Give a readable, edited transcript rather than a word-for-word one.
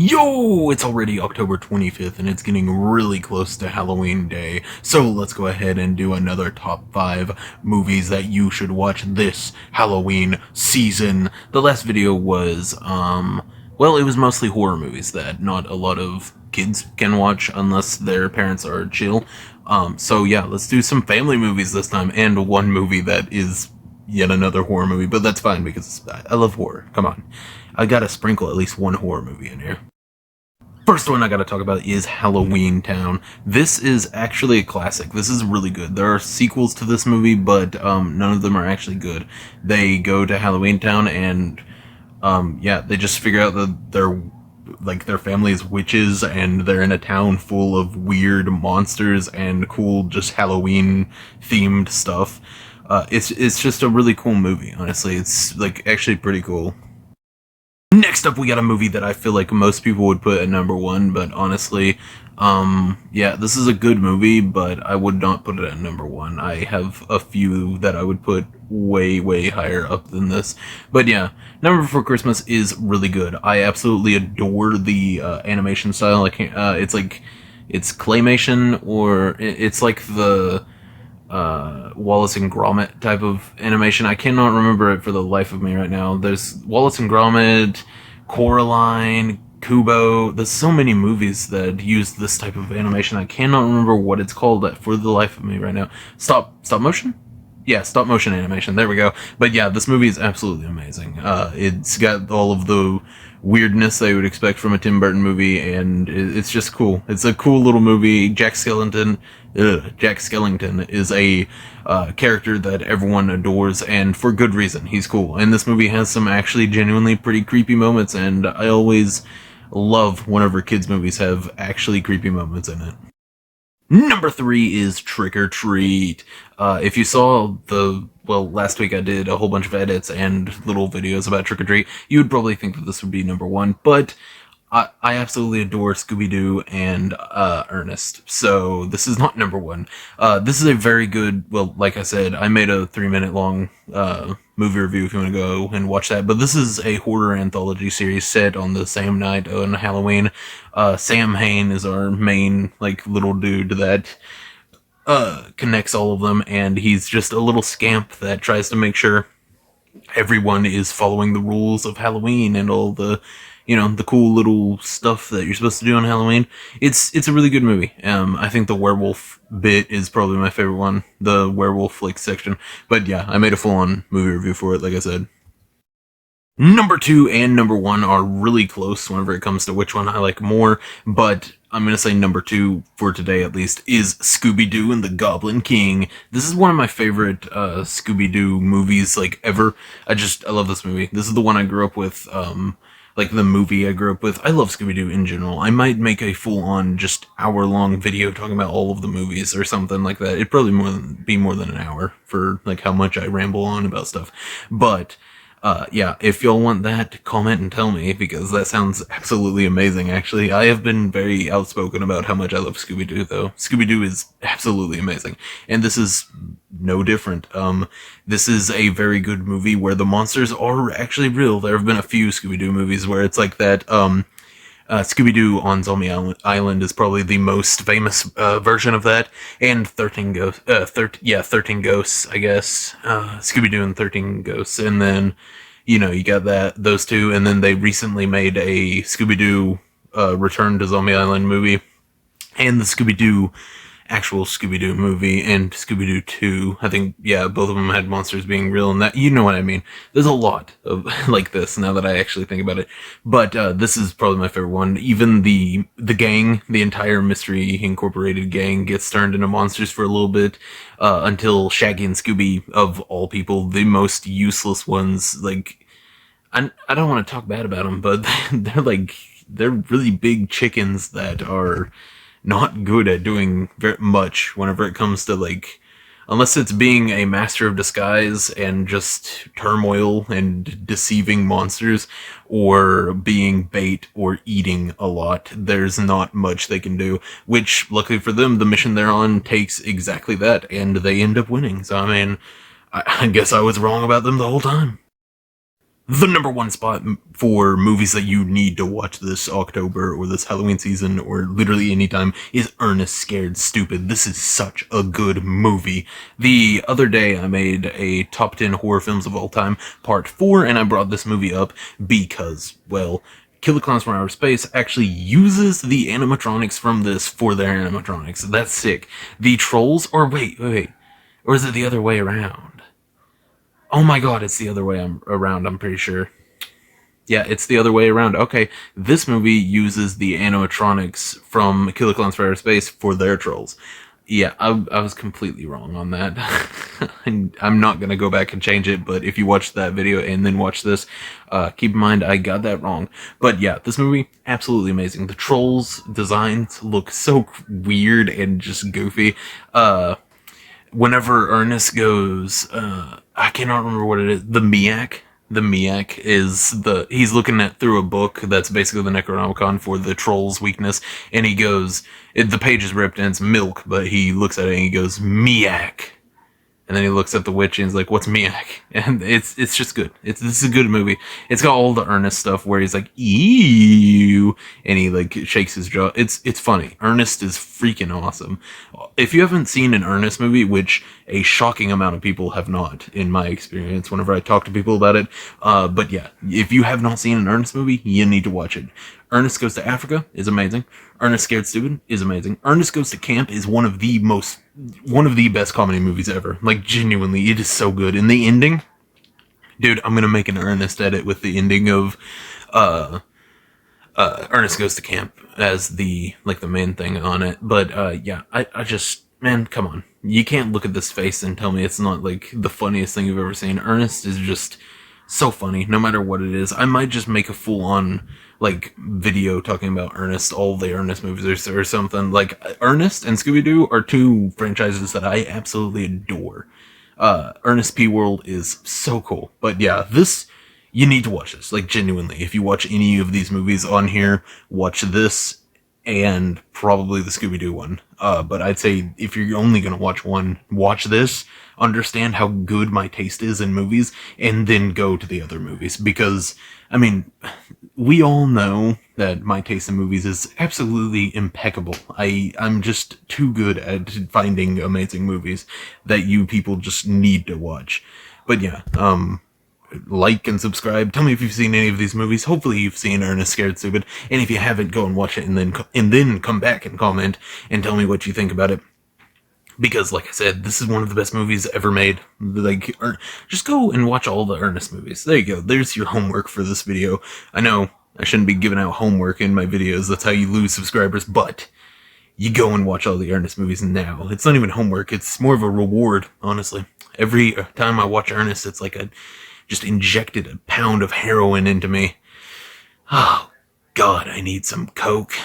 Yo, it's already October 25th and it's getting really close to Halloween Day. So let's go ahead and do another top 5 movies that you should watch this Halloween season. The last video was, well, it was mostly horror movies that not a lot of kids can watch unless their parents are chill. So yeah, let's do some family movies this time and one movie that is yet another horror movie, but that's fine because I love horror. Come on. I gotta sprinkle at least one horror movie in here. First one I gotta talk about is Halloween Town. This is actually a classic. This is really good. There are sequels to this movie, but none of them are actually good. They go to Halloween Town and yeah, they just figure out that their family is witches and they're in a town full of weird monsters and cool just Halloween themed stuff. It's just a really cool movie, honestly. It's like actually pretty cool. Next up, we got a movie that I feel like most people would put at number 1, but honestly, yeah, this is a good movie, but I would not put it at number 1. I have a few that I would put way, way higher up than this. But yeah, Number Before Christmas is really good. I absolutely adore the animation style. It's like, it's claymation, or it's like the Wallace and Gromit type of animation. I cannot remember it for the life of me right now. There's Wallace and Gromit, Coraline, Kubo. There's so many movies that use this type of animation. I cannot remember what it's called for the life of me right now. Stop motion? Yeah, stop motion animation. There we go. But yeah, this movie is absolutely amazing. It's got all of the weirdness that you would expect from a Tim Burton movie, and it's just cool. It's a cool little movie. Jack Skellington is a character that everyone adores, and for good reason. He's cool. And this movie has some actually genuinely pretty creepy moments, and I always love whenever kids' movies have actually creepy moments in it. Number 3 is Trick or Treat. If you saw last week I did a whole bunch of edits and little videos about Trick or Treat, you would probably think that this would be number 1, but I absolutely adore Scooby-Doo and Ernest, so this is not number 1. This is a very good, like I said, I made a 3-minute long movie review if you want to go and watch that, but this is a horror anthology series set on the same night on Halloween. Sam Hain is our main, little dude that connects all of them, and he's just a little scamp that tries to make sure everyone is following the rules of Halloween and all the cool little stuff that you're supposed to do on Halloween. It's a really good movie. I think the werewolf bit is probably my favorite one, the werewolf section. But yeah, I made a full-on movie review for it, like I said. Number 2 and number 1 are really close whenever it comes to which one I like more, but I'm gonna say number 2, for today at least, is Scooby-Doo and the Goblin King. This is one of my favorite Scooby-Doo movies, ever. I love this movie. This is the one I grew up with, the movie I grew up with. I love Scooby-Doo in general. I might make a full-on, just hour-long video talking about all of the movies or something like that. It'd probably be more than an hour for, how much I ramble on about stuff. But yeah, if y'all want that, comment and tell me, because that sounds absolutely amazing, actually. I have been very outspoken about how much I love Scooby-Doo, though. Scooby-Doo is absolutely amazing. And this is no different. This is a very good movie where the monsters are actually real. There have been a few Scooby-Doo movies where it's like that, Scooby-Doo on Zombie Island is probably the most famous version of that, and 13 Ghosts, 13 Ghosts, I guess, Scooby-Doo and 13 Ghosts, and then, you got those two, and then they recently made a Scooby-Doo Return to Zombie Island movie, and the actual Scooby-Doo movie, and Scooby-Doo 2. I think, yeah, both of them had monsters being real, and that, you know what I mean. There's a lot of, this, now that I actually think about it. But, this is probably my favorite one. Even the gang, the entire Mystery Incorporated gang gets turned into monsters for a little bit, until Shaggy and Scooby, of all people, the most useless ones, I don't want to talk bad about them, but they're really big chickens that are not good at doing very much whenever it comes to unless it's being a master of disguise and just turmoil and deceiving monsters, or being bait or eating a lot, there's not much they can do, which luckily for them, the mission they're on takes exactly that, and they end up winning. So I mean, I guess I was wrong about them the whole time. the number one spot for movies that you need to watch this October or this Halloween season or literally anytime is Ernest Scared Stupid. This is such a good movie. The other day I made a top 10 horror films of all time, part 4, and I brought this movie up because, well, Killer Clowns from Outer Space actually uses the animatronics from this for their animatronics. That's sick. The trolls, or wait. Or is it the other way around? Oh my god, it's the other way around, I'm pretty sure. Yeah, it's the other way around. Okay, this movie uses the animatronics from Killer Clowns from Outer Space for their trolls. Yeah, I was completely wrong on that. I'm not gonna go back and change it, but if you watch that video and then watch this, keep in mind I got that wrong. But yeah, this movie, absolutely amazing. The trolls' designs look so weird and just goofy. Whenever Ernest goes, I cannot remember what it is, the Miak. The Miak is he's looking at through a book that's basically the Necronomicon for the troll's weakness, and he goes, the page is ripped and it's milk, but he looks at it and he goes, Miak. And then he looks at the witch and he's like, what's Miak? And it's just good. This is a good movie. It's got all the Ernest stuff where he's like, ew, and he like shakes his jaw. It's funny. Ernest is freaking awesome. If you haven't seen an Ernest movie, which a shocking amount of people have not, in my experience, whenever I talk to people about it, but yeah, if you have not seen an Ernest movie, you need to watch it. Ernest Goes to Africa is amazing. Ernest Scared Stupid is amazing. Ernest Goes to Camp is one of the best comedy movies ever. Like, genuinely, it is so good. And the ending, dude, I'm gonna make an Ernest edit with the ending of, Ernest Goes to Camp as the main thing on it. But, yeah, I just, man, come on. You can't look at this face and tell me it's not, like, the funniest thing you've ever seen. Ernest is just so funny, no matter what it is. I might just make a full-on, like, video talking about Ernest, all the Ernest movies or something. Like, Ernest and Scooby-Doo are two franchises that I absolutely adore. Ernest P. World is so cool. But yeah, you need to watch this. Like, genuinely. If you watch any of these movies on here, watch this and probably the Scooby-Doo one. But I'd say if you're only gonna watch one, watch this, understand how good my taste is in movies, and then go to the other movies. Because, I mean, we all know that my taste in movies is absolutely impeccable. I'm just too good at finding amazing movies that you people just need to watch. But yeah, like and subscribe. Tell me if you've seen any of these movies. Hopefully you've seen Ernest Scared Stupid. And if you haven't, go and watch it and then come back and comment and tell me what you think about it. Because, like I said, this is one of the best movies ever made. Like, just go and watch all the Ernest movies. There you go. There's your homework for this video. I know I shouldn't be giving out homework in my videos. That's how you lose subscribers. But you go and watch all the Ernest movies now. It's not even homework. It's more of a reward, honestly. Every time I watch Ernest, it's like I just injected a pound of heroin into me. Oh, God, I need some Coke.